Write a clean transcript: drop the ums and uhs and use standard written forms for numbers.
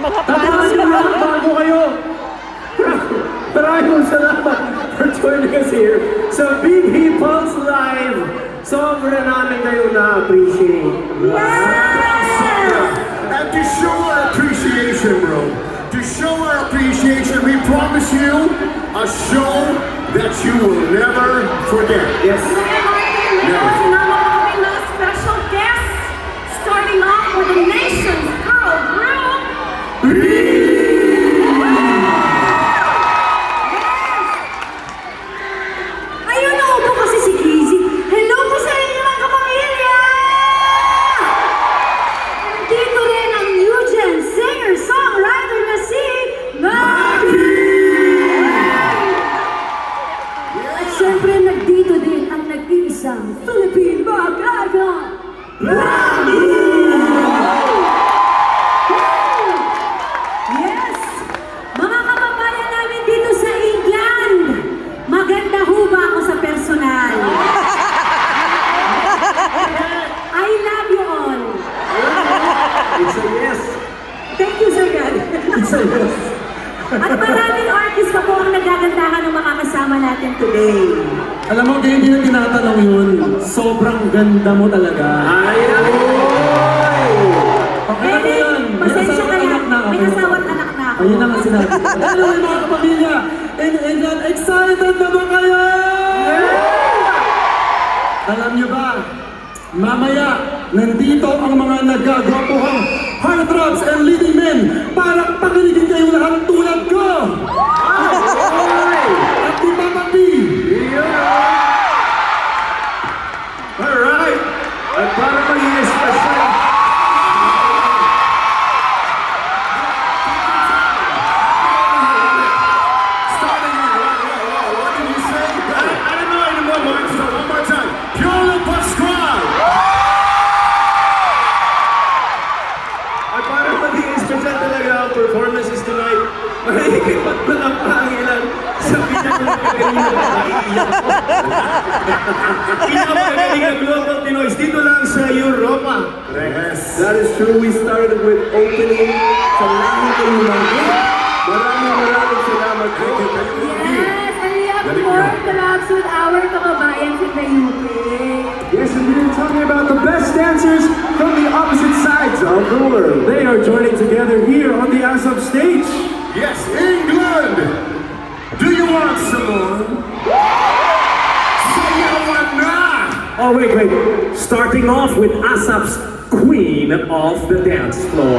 Mga Tandaan fans. nyo lang bago kayo. Maraming salamat for joining us here sa BB Pulse Live. Sobra namin kayo na-appreciate. And to show our appreciation, bro, to show our appreciation, we promise you a show that you will never forget. Yes. Sinama ko kami ng special guest, starting off with the nation's girl group. Ayun, naupo kasi si Kizzy. Hello po sa inyo mga kapamilya! Dito rin ang new gen singer-songwriter na si Maggie! At syempre, nagdito din ang nag-iisang Philippine Mag-aga! Yes! Mga kababayan namin dito sa England, maganda ho ba ako sa personal? I love you all! It's a yes. Thank you, Sir God! It's a yes. At maraming artist pa po ang nagagandahan ng makakasama natin today. Alam mo, kaya hindi na tinatanong yun. Sobrang ganda mo talaga. Ayaw! Eh, pasensya ka na. May asawa at anak na ako. Ayun na nga sinabi. Ano yung mga kapamilya? Excited na ba kayo? Alam nyo ba, mamaya, nandito ang mga nagagwapuhang heartthrobs and leading men para pakiligin kayong lahat tulad ko! At di ba, Papi? Alright! At para maging special, Starting here. What did you say? I don't know anymore, Mark. So one more time. Piolo Pascual. at para maging special talaga ang performances tonight, mahihigipat ko lang pangilan sa pinakamagaling na naiiyak ko. Pinakamagaling na global Pinoys dito lang sa Europa. Yes. That is true. We started with opening sa lahing kalumangkin. Maraming salamat po. Yes, and we have more collabs with our kababayan sa UK. Yes, and we are talking about the best dancers from the opposite sides of the world. They are joining together here on the ASAP stage. Yes, England. Do you want some more? Sayawana. Oh, wait. Starting off with ASAP's Queen of the Dance Floor.